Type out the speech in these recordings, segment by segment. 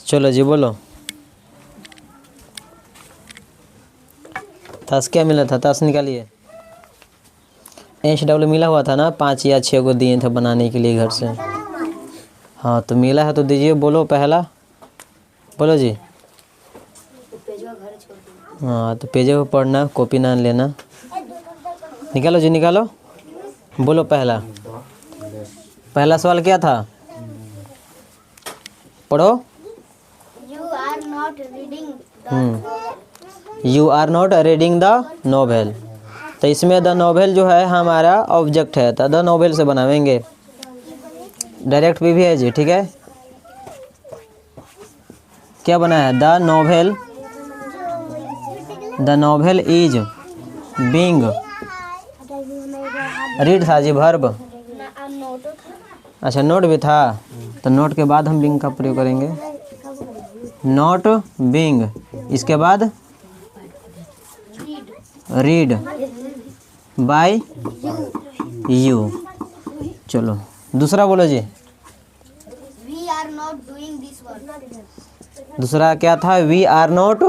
चलो जी बोलो। ताश क्या मिला था? ताश निकालिए। HW मिला हुआ था ना, 5 या 6 को दिए थे बनाने के लिए घर से। हाँ तो मिला है तो दीजिए। बोलो पहला, बोलो जी। हाँ तो पेजे को पढ़ना, कॉपी ना लेना। निकालो जी निकालो, बोलो पहला। पहला सवाल क्या था? पढ़ो। You are not reading you are not reading the novel. तो इसमें द नोवेल जो है हमारा ऑब्जेक्ट है, तो द नोवेल से बनावेंगे। डायरेक्ट भी है जी, ठीक है। क्या बना है? The novel, the novel is being read था जी, वर्ब। अच्छा नोट भी था, तो नोट के बाद हम बीइंग का प्रयोग करेंगे। नॉट बीइंग, इसके बाद रीड बाय यू। चलो दूसरा बोलो जी। We are not doing this work. दूसरा क्या था? We are not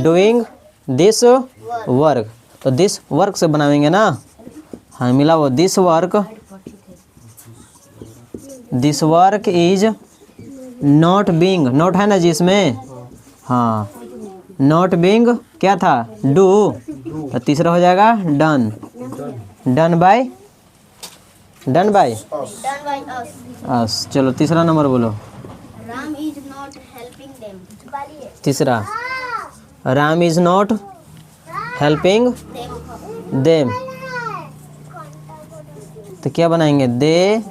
doing this work. तो दिस वर्क से बनावेंगे ना। हाँ मिला वो this work, this work is not being, not है ना जी इसमें। हाँ नॉट बीइंग क्या था? डू। तो तीसरा हो जाएगा done, done by, done by Done by us. अस। चलो तीसरा नंबर बोलो। Ram is not helping them. तीसरा, Ram is not helping them. तो क्या बनाएंगे? दे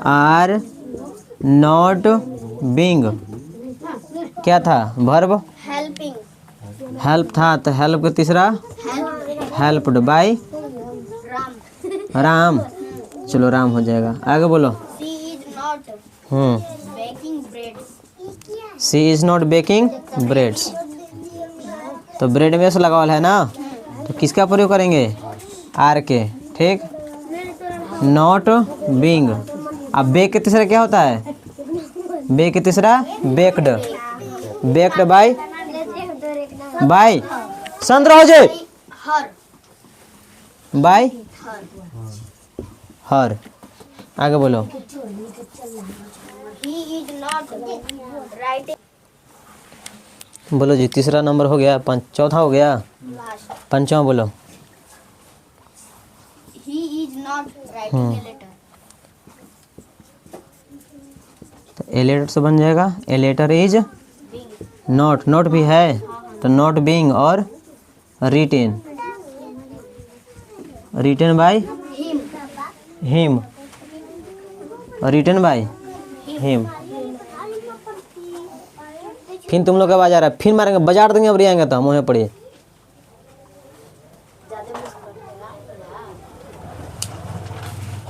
आर नॉट बीइंग, क्या था? वर्ब। Helping. हेल्प था, तो हेल्प का तीसरा Help. Helped bye Ram. Ram. चलो राम हो जाएगा। आगे बोलो। She is not baking bread. She is not baking breads. तो ब्रेड में से लगावल है ना, तो किसका प्रयोग करेंगे? आर के, ठीक। Not being. अब बेक के तीसरा क्या होता है? बेक के तीसरा बेक्ड, बेक्ड बाय, बाय शांत रहो जी, Her. By Her. हर। आगे बोलो। He is not writing. बोलो जी। तीसरा नंबर हो गया, चौथा हो गया, पंचवा बोलो। He is not writing a letter. तो ए लेटर से बन जाएगा a letter is Being. Not, not भी है तो नॉट बीइंग, और written, written by Him. Him, written by him. फिर तुम लोग का आवाज आ रहा है, फिर मारेंगे, बाजार देंगे, अब आएंगे तो हम वहीं पड़े।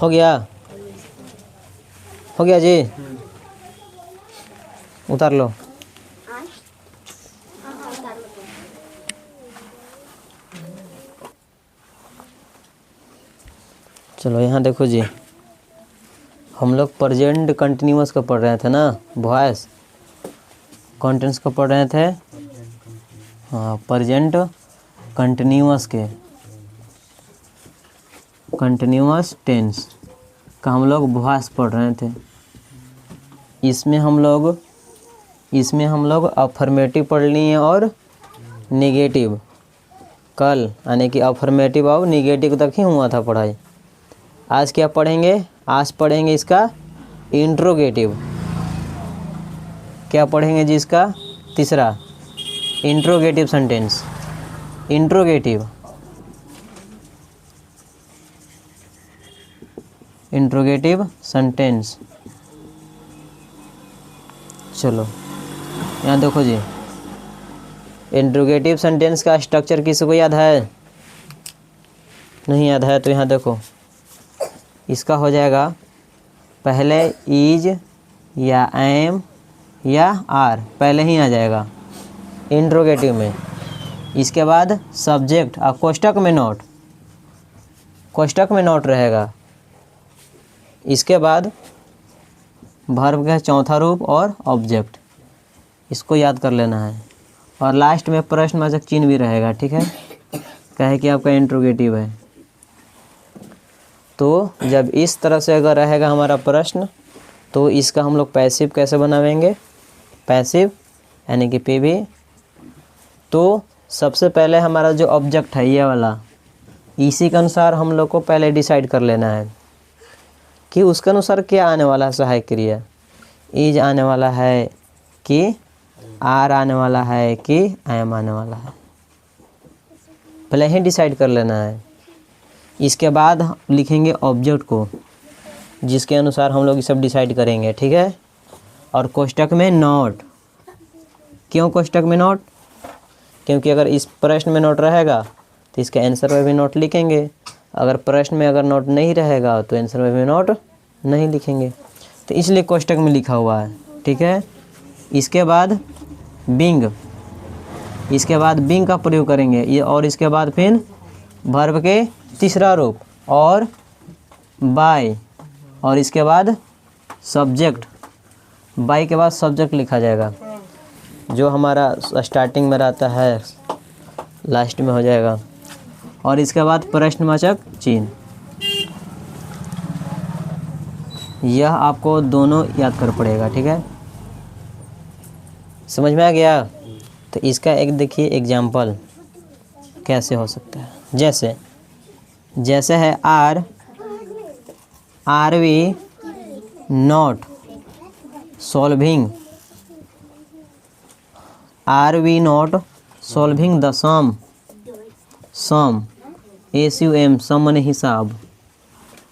हो गया, हो गया जी। उतार लो। चलो यहाँ देखो जी, हम लोग प्रेजेंट कंटिन्यूअस का पढ़ रहे थे ना, वॉइस कॉन्टेंट्स को पढ़ रहे थे। हाँ प्रेजेंट कंटिन्यूअस के, कंटिन्यूअस टेंस का हम लोग वॉइस पढ़ रहे थे। इसमें हम लोग अफर्मेटिव पढ़ लिए और नेगेटिव। कल यानी कि अफर्मेटिव और नेगेटिव तक ही हुआ था पढ़ाई। आज क्या पढ़ेंगे? आज पढ़ेंगे इसका इंट्रोगेटिव। क्या पढ़ेंगे जी? इसका तीसरा interrogative sentence. Interrogative, interrogative sentence. चलो यहाँ देखो जी, इंट्रोगेटिव सेंटेंस का स्ट्रक्चर किसी को याद है? नहीं याद है तो यहाँ देखो, इसका हो जाएगा पहले इज या एम या आर पहले ही आ जाएगा इंट्रोगेटिव में। इसके बाद सब्जेक्ट और कोष्टक में नोट, कोष्टक में नोट रहेगा। इसके बाद वर्ब का चौथा रूप और ऑब्जेक्ट। इसको याद कर लेना है। और लास्ट में प्रश्नवाचक चिन्ह भी रहेगा, ठीक है, कहे कि आपका इंट्रोगेटिव है। तो जब इस तरह से अगर रहेगा हमारा प्रश्न, तो इसका हम लोग पैसिव कैसे बनावेंगे, पैसिव यानी कि पीवी। तो सबसे पहले हमारा जो ऑब्जेक्ट है ये वाला, इसी के अनुसार हम लोग को पहले डिसाइड कर लेना है कि उसके अनुसार क्या आने वाला है सहायक क्रिया। इज आने वाला है कि आर आने वाला है कि एम आने वाला है, पहले ही डिसाइड कर लेना है। इसके बाद लिखेंगे ऑब्जेक्ट को, जिसके अनुसार हम लोग ये सब डिसाइड करेंगे, ठीक है। और कोष्टक में नोट। क्यों कोष्टक में नोट? क्योंकि अगर इस प्रश्न में नोट रहेगा तो इसके आंसर में भी नोट लिखेंगे। अगर प्रश्न में अगर नोट नहीं रहेगा तो आंसर में भी नोट नहीं लिखेंगे, तो इसलिए कोष्टक में लिखा हुआ है, ठीक है। इसके बाद बिंग, इसके बाद बिंग का प्रयोग करेंगे ये। और इसके बाद फिर वर्ब के तीसरा रूप और बाय, और इसके बाद सब्जेक्ट। बाय के बाद सब्जेक्ट लिखा जाएगा, जो हमारा स्टार्टिंग में रहता है लास्ट में हो जाएगा। और इसके बाद प्रश्नवाचक चिन्ह। यह आपको दोनों याद कर पड़ेगा, ठीक है। समझ में आ गया? तो इसका एक देखिए एग्जाम्पल कैसे हो सकता है। जैसे है are we not solving, are we not solving the sum, sum SUM, sum माने हिसाब।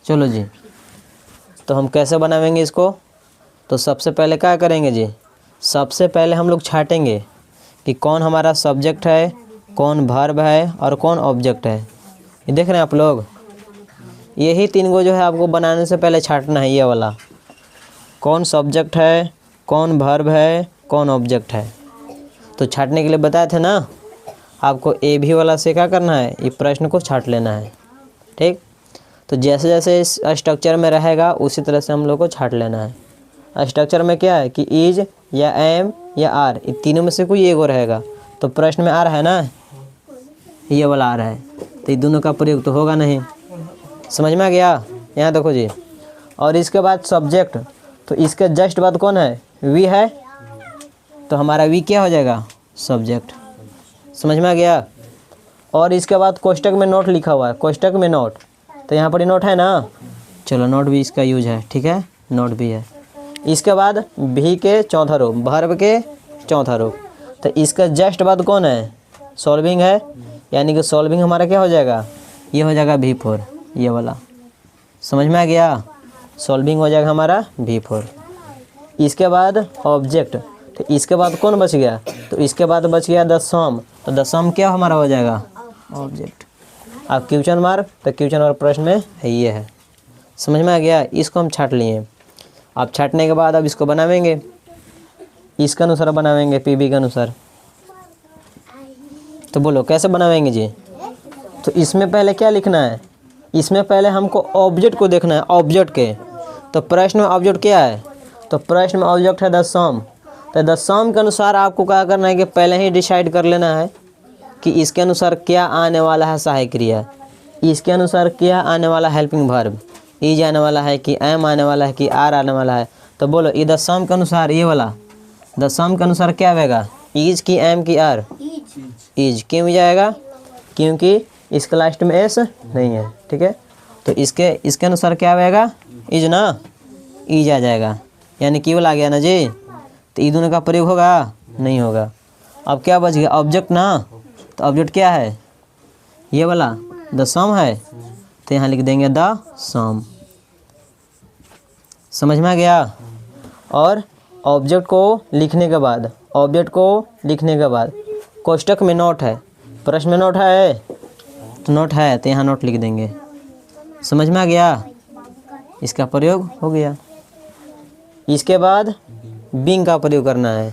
चलो जी, तो हम कैसे बनावेंगे इसको? तो सबसे पहले क्या करेंगे जी, सबसे पहले हम लोग छाटेंगे कि कौन हमारा सब्जेक्ट है, कौन वर्ब है और कौन ऑब्जेक्ट है। ये देख रहे हैं आप लोग, यही तीन गो जो है आपको बनाने से पहले छाटना है। ये वाला कौन सब्जेक्ट है, कौन वर्ब है, कौन ऑब्जेक्ट है। तो छाटने के लिए बताए थे ना आपको, ए भी वाला से क्या करना है, ये प्रश्न को छाट लेना है, ठीक। तो जैसे जैसे इस स्ट्रक्चर में रहेगा उसी तरह से हम लोग को छाट लेना है। स्ट्रक्चर में क्या है कि इज या एम या आर, ये तीनों में से कोई एगो रहेगा। तो प्रश्न में आर है ना, ये वाला आर है, तो ये दोनों का प्रयोग तो होगा नहीं। समझ में आ गया? यहाँ देखो जी। और इसके बाद सब्जेक्ट, तो इसके जस्ट बाद कौन है, वी है, तो हमारा वी क्या हो जाएगा, सब्जेक्ट। समझ में आ गया? और इसके बाद कोष्टक में नोट लिखा हुआ है, कोष्टक में नोट, तो यहाँ पर नोट है ना, चलो नोट भी इसका यूज है, ठीक है, नोट भी है। इसके बाद भी के चौथा रूप, वर्ब के चौथा रूप, तो इसका जस्ट बाद कौन है, सॉल्विंग है, यानी कि सॉल्विंग हमारा क्या हो जाएगा, ये हो जाएगा V4, ये वाला। समझ में आ गया? सॉल्विंग हो जाएगा हमारा V4। इसके बाद ऑब्जेक्ट, तो इसके बाद कौन बच गया, तो इसके बाद बच गया द सम, तो द सम क्या हमारा हो जाएगा, ऑब्जेक्ट। अब क्वेश्चन मार्क, तो क्वेश्चन मार्क प्रश्न में है ये है। समझ में आ गया? इसको हम छाट लिए। अब छाटने के बाद अब इसको बनावेंगे, इसके अनुसार बनावेंगे, पीबी के अनुसार। तो बोलो कैसे बनावेंगे जी? तो इसमें पहले क्या लिखना है, इसमें पहले हमको ऑब्जेक्ट को देखना है, ऑब्जेक्ट के। तो प्रश्न में ऑब्जेक्ट क्या है, तो प्रश्न में ऑब्जेक्ट है द सम। तो द सम के अनुसार आपको क्या करना है कि पहले ही डिसाइड कर लेना है कि इसके अनुसार क्या आने वाला है सहायक क्रिया, इसके अनुसार क्या आने वाला हेल्पिंग वर्ब, इज आने वाला है कि एम आने वाला है कि आर आने वाला है। तो बोलो ये द सम के अनुसार, ये वाला द सम के अनुसार क्या आएगा, इज की एम की आर, इज। क्यों जाएगा, क्योंकि इसके लास्ट में एस नहीं है, ठीक है। तो इसके अनुसार क्या आएगा, इज ना, इज आ जाएगा, यानी केवल आ गया ना जी। तो ये दोनों का प्रयोग होगा, नहीं होगा। अब क्या बच गया, ऑब्जेक्ट ना, तो ऑब्जेक्ट क्या है, ये वाला द सम है, तो यहाँ लिख देंगे द सम। समझ में आ गया? और ऑब्जेक्ट को लिखने के बाद, ऑब्जेक्ट को लिखने के बाद कोष्टक में नोट है, प्रश्न में नोट है, तो नोट है तो यहाँ नोट लिख देंगे। समझ में आ गया? इसका प्रयोग हो गया। इसके बाद बिंग का प्रयोग करना है,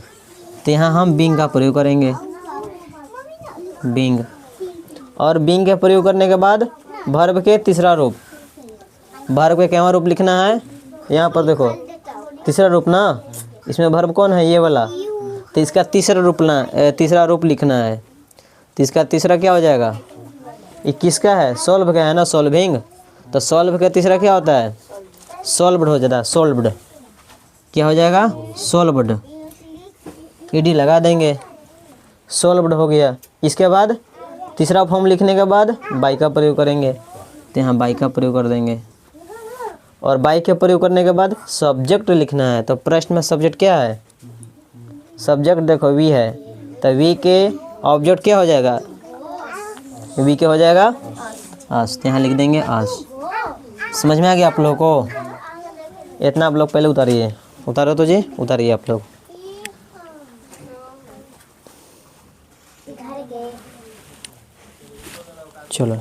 तो यहाँ हम बिंग का प्रयोग करेंगे, बिंग। और बिंग के प्रयोग करने के बाद वर्ब के तीसरा रूप, वर्ब के क्या रूप लिखना है, यहाँ पर देखो तीसरा रूप ना, इसमें वर्ब कौन है, ये वाला, तो इसका तीसरा रूप लिखना है। तो इसका तीसरा क्या हो जाएगा? ये किसका है? सॉल्व का है ना, सॉल्विंग। तो सॉल्व का तीसरा क्या होता है? सॉल्व्ड हो जाता है। सॉल्व्ड क्या हो जाएगा? सॉल्व्ड। ईडी लगा देंगे, सॉल्व्ड हो गया। इसके बाद तीसरा फॉर्म लिखने के बाद बाई का प्रयोग करेंगे, तो यहाँ बाई का प्रयोग कर देंगे। और बाई के प्रयोग करने के बाद सब्जेक्ट लिखना है। तो प्रश्न में सब्जेक्ट क्या है? सब्जेक्ट देखो वी है, तो वी के ऑब्जेक्ट क्या हो जाएगा? वी के हो जाएगा आस। तो यहाँ लिख देंगे आस। समझ में आ गया आप लोगों को? इतना आप लोग पहले उतारिए। उतारो तो जी, उतारिए आप लोग। चलो,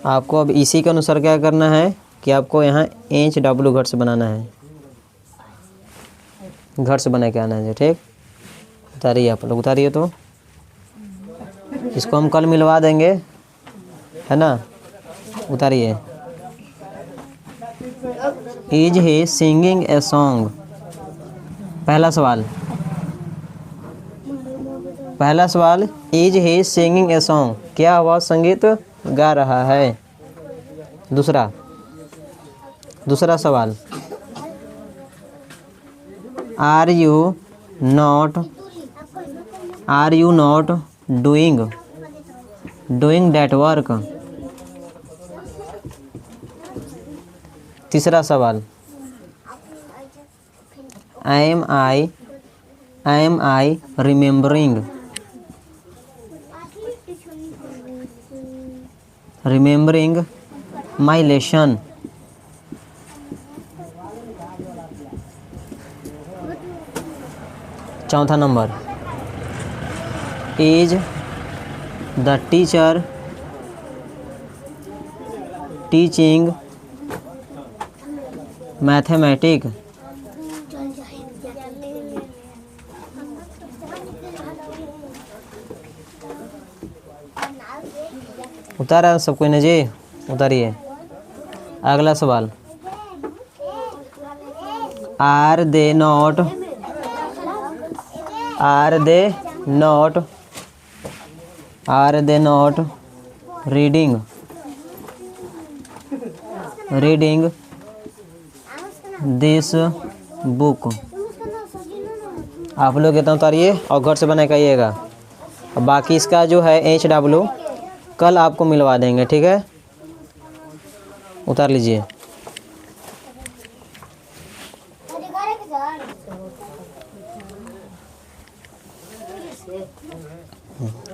आपको अब इसी के अनुसार क्या करना है कि आपको यहाँ HW घर से बनाना है, घर से बना के आना है। ठीक, उतारिए आप लोग, उतारिए। तो इसको हम कल मिलवा देंगे, है ना? उतारिए। Is he singing a song? पहला सवाल, is he singing a song? क्या वह संगीत गा रहा है? दूसरा सवाल, are you not doing that work? तीसरा सवाल, am I remembering my lesson? चौथा number, is the teacher teaching mathematic? उतारा सब कोई ने जी? उतारिए। अगला सवाल, are they not reading this book? आप लोग इतना उतारिए और घर से बना के आइएगा। और बाकी इसका जो है HW कल आपको मिलवा देंगे, ठीक है? उतार लीजिए।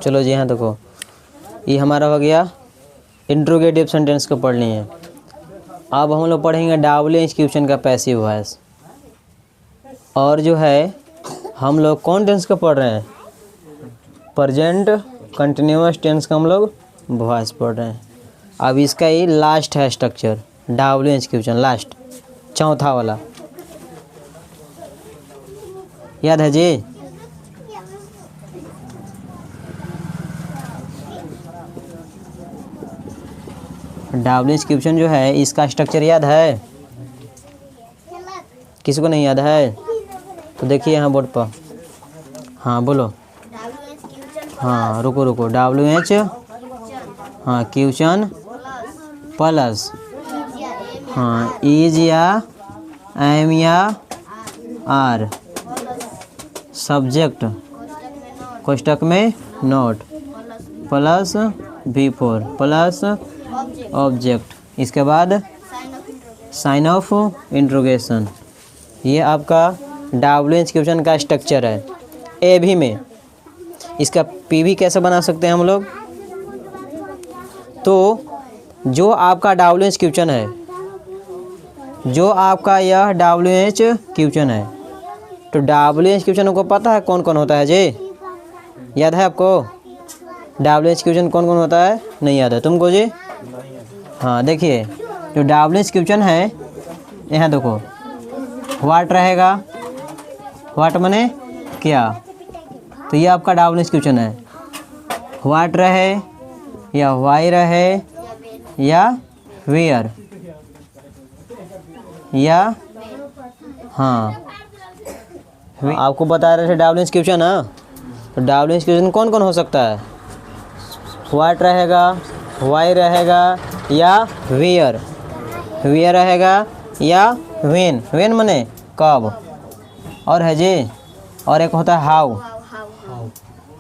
चलो जी, हाँ देखो, ये हमारा हो गया इंट्रोगेटिव सेंटेंस को पढ़नी है। अब हम लोग पढ़ेंगे W क्वेश्चन का पैसिव वॉइस। और जो है हम लोग कौन टेंस को पढ़ रहे हैं? प्रेजेंट कंटिन्यूअस टेंस का हम लोग वॉइस पढ़ रहे हैं। अब इसका ये लास्ट है स्ट्रक्चर, W क्वेश्चन लास्ट, चौथा वाला। याद है जी? W क्वेश्चन जो है इसका स्ट्रक्चर याद है? किसी को नहीं याद है? तो देखिए यहाँ बोर्ड पर। हाँ बोलो। हाँ रुको WH, हाँ क्वेश्चन प्लस, हाँ इज या एम या आर, सब्जेक्ट कोष्टक में note, plus V4 plus object, इसके बाद साइन ऑफ इंट्रोगेशन। ये आपका W क्वेश्चन का स्ट्रक्चर है। AB में इसका PV कैसे बना सकते हैं हम लोग? तो जो आपका W क्वेश्चन है, जो आपका यह WH क्वेश्चन है, तो WH क्वेश्चन को पता है कौन कौन होता है जी? याद है आपको? WH क्वेश्चन कौन कौन होता है? नहीं याद है तुमको जी? हाँ देखिए, जो WH क्वेश्चन है यहाँ देखो, व्हाट रहेगा, व्हाट माने क्या, तो ये आपका WH क्वेश्चन है। व्हाट रहे या वाई रहे या वेयर या, हाँ आपको बता रहे थे डाब्लिंग क्वेश्चन। हाँ, तो डाब्लिंग क्वेश्चन कौन कौन हो सकता है? व्हाट रहेगा, वाई रहेगा या वेयर, वेयर रहेगा या व्हेन, व्हेन मने कब, और है जी, और एक होता है हाउ। How?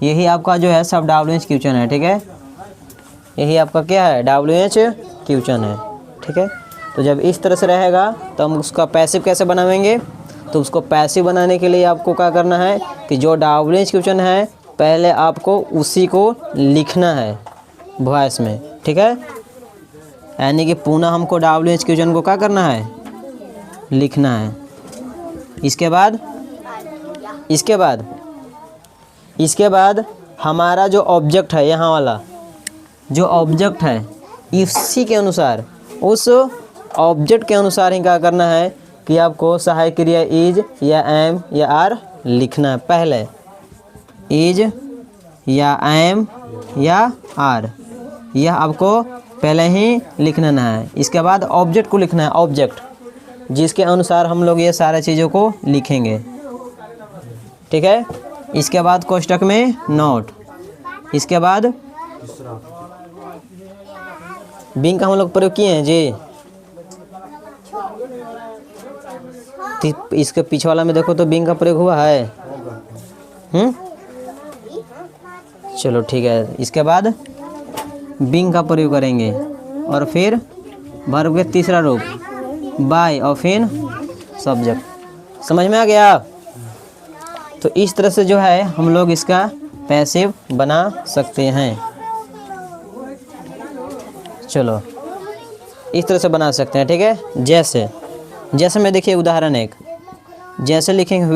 यही आपका जो है सब डाब्लिंग क्वेश्चन है, ठीक है। यही आपका क्या है? डाब्लिंग क्वेश्चन है, ठीक है। तो जब इस तरह से रहेगा तो हम उसका पैसिव कैसे बनावेंगे? तो उसको पैसिव बनाने के लिए आपको क्या करना है कि जो डाब्लिंग क्वेश्चन है पहले आपको उसी को लिखना है वॉइस में, ठीक है। यानी कि पुनः हमको डाब्लिंग क्वेश्चन को क्या करना है? लिखना है। इसके बाद इसके बाद हमारा जो ऑब्जेक्ट है, यहाँ वाला जो ऑब्जेक्ट है, इसी के अनुसार, उस ऑब्जेक्ट के अनुसार ही क्या करना है कि आपको सहायक क्रिया इज या एम या आर लिखना है। पहले इज या एम या आर, यह आपको पहले ही लिखना है। इसके बाद ऑब्जेक्ट को लिखना है, ऑब्जेक्ट जिसके अनुसार हम लोग ये सारे चीज़ों को लिखेंगे, ठीक है। इसके बाद कोष्टक में नोट, इसके बाद बिंग का हम लोग प्रयोग किए हैं जी। इसके पीछे वाला में देखो तो बिंग का प्रयोग हुआ है। चलो ठीक है। इसके बाद बिंग का प्रयोग करेंगे और फिर वर्ब के तीसरा रूप बाय और फिर सब्जेक्ट। समझ में आ गया? तो इस तरह से जो है हम लोग इसका पैसिव बना सकते हैं। चलो इस तरह से बना सकते हैं, ठीक है। जैसे में देखिए उदाहरण एक, जैसे लिखेंगे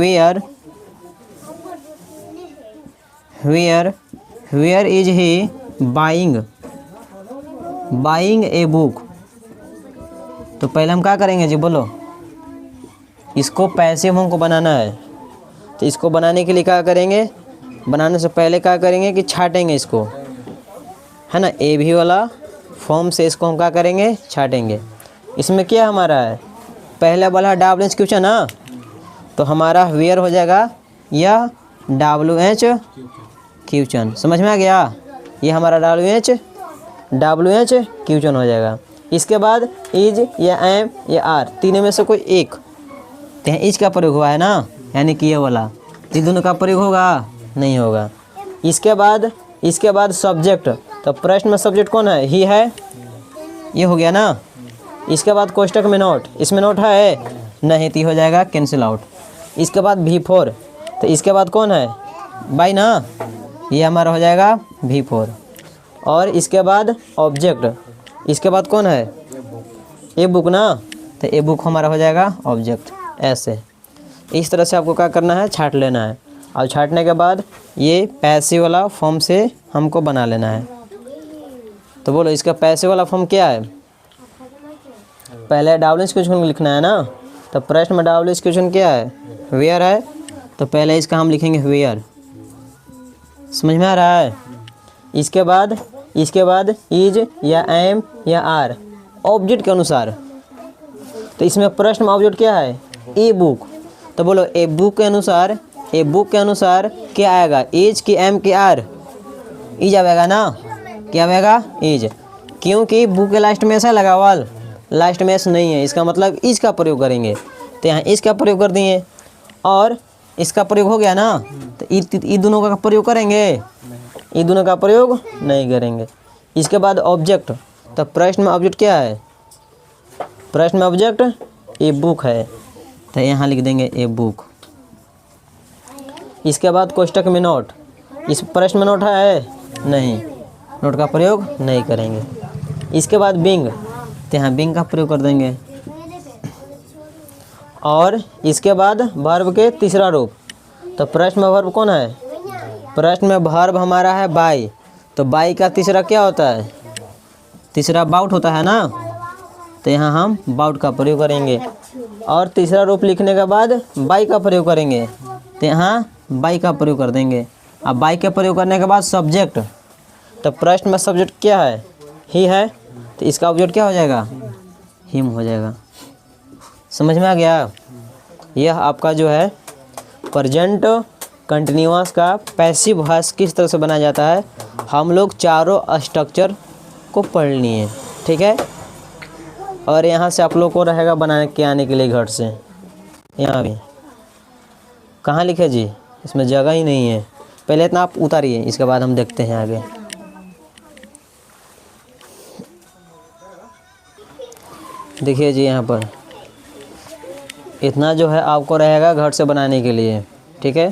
where is he buying a book. तो पहले हम क्या करेंगे जी, बोलो। इसको पैसिव हमको बनाना है, तो इसको बनाने के लिए क्या करेंगे? बनाने से पहले क्या करेंगे कि छाटेंगे इसको, है ना। ए भी वाला फॉर्म से इसको हम क्या करेंगे? छाटेंगे। इसमें क्या हमारा है? पहले वाला डाब्लिंग क्वेश्चन ना, तो हमारा वेयर हो जाएगा या WH क्वेश्चन। समझ में आ गया? ये हमारा WH क्वेश्चन हो जाएगा। इसके बाद इज या एम या आर, तीनों में से कोई एक, तो इज का प्रयोग हुआ है ना, यानी कि ये वाला। ये दोनों का प्रयोग होगा? नहीं होगा। इसके बाद सब्जेक्ट, तो प्रश्न में सब्जेक्ट कौन है? ही है, ये हो गया ना। इसके बाद कोष्टक में नोट, इसमें नोट है नहीं, तो हो जाएगा कैंसिल आउट। इसके बाद V4, तो इसके बाद कौन है? बाई ना, ये हमारा हो जाएगा V4। और इसके बाद ऑब्जेक्ट, इसके बाद कौन है? ए बुक ना, तो ए बुक हमारा हो जाएगा ऑब्जेक्ट। ऐसे इस तरह से आपको क्या करना है? छाट लेना है। और छाटने के बाद ये पैसिव वाला फॉर्म से हमको बना लेना है। तो बोलो इसका पैसिव वाला फॉर्म क्या है? पहले डाब्लिंग क्वेश्चन लिखना है ना, तो प्रश्न में डाब्लिंग क्वेश्चन क्या है? वेयर है, तो पहले इसका हम लिखेंगे वेयर। समझ में आ रहा है? इसके बाद इज या एम या आर, ऑब्जेक्ट के अनुसार। तो इसमें प्रश्न में ऑब्जेक्ट क्या है? ए बुक। तो बोलो ए बुक के अनुसार क्या आएगा? इज की एम की आर? इज आएगा ना, क्या आएगा? इज। क्योंकि बुक के लास्ट में ऐसा लगा वाल, लास्ट में ऐसा नहीं है, इसका मतलब इज का प्रयोग करेंगे। तो यहाँ इज का प्रयोग कर दिए और इसका प्रयोग हो गया ना, तो ये दोनों का प्रयोग करेंगे? ये दोनों का प्रयोग नहीं करेंगे। इसके बाद ऑब्जेक्ट, तो प्रश्न में ऑब्जेक्ट क्या है? प्रश्न में ऑब्जेक्ट ए बुक है, तो यहाँ लिख देंगे ए बुक। इसके बाद कोष्टक में नोट, इस प्रश्न में नोट है नहीं, नोट का प्रयोग नहीं करेंगे। इसके बाद बिंग, तो यहाँ बिंग का प्रयोग कर देंगे। और इसके बाद वर्ब के तीसरा रूप, तो प्रश्न में वर्ब कौन है? प्रश्न में वर्ब हमारा है बाई, तो बाई का तीसरा क्या होता है? तीसरा बाउट होता है ना, तो यहाँ हम बाउट का प्रयोग करेंगे। और तीसरा रूप लिखने के बाद बाई का प्रयोग करेंगे, तो यहाँ बाई का प्रयोग कर देंगे। अब बाई का प्रयोग करने के बाद सब्जेक्ट, तो प्रश्न में सब्जेक्ट क्या है? ही है, तो इसका ऑब्जेक्ट क्या हो जाएगा? हिम हो जाएगा। समझ में आ गया? यह आपका जो है प्रेजेंट कंटिन्यूअस का पैसिव वॉइस किस तरह से बनाया जाता है, हम लोग चारों स्ट्रक्चर को पढ़ लिए, ठीक है। और यहाँ से आप लोग को रहेगा बनाने के आने के लिए घर से, यहाँ भी कहाँ लिखे जी, इसमें जगह ही नहीं है। पहले इतना आप उतारिए, इसके बाद हम देखते हैं आगे। देखिए जी यहाँ पर इतना जो है आपको रहेगा घर से बनाने के लिए, ठीक है।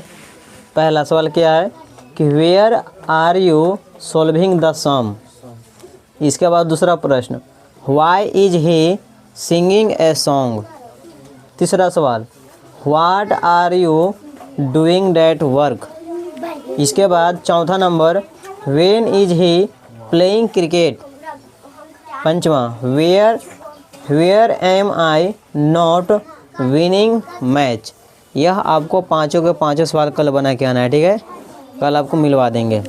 पहला सवाल क्या है कि where are you solving the sum. इसके बाद दूसरा प्रश्न, why is he singing a song. तीसरा सवाल, what are you doing that work. इसके बाद चौथा number, when is he playing cricket. पंचवा, where am I not winning match. यह आपको पाँचों के पाँचों सवाल कल बना के आना है, ठीक है। कल आपको मिलवा देंगे।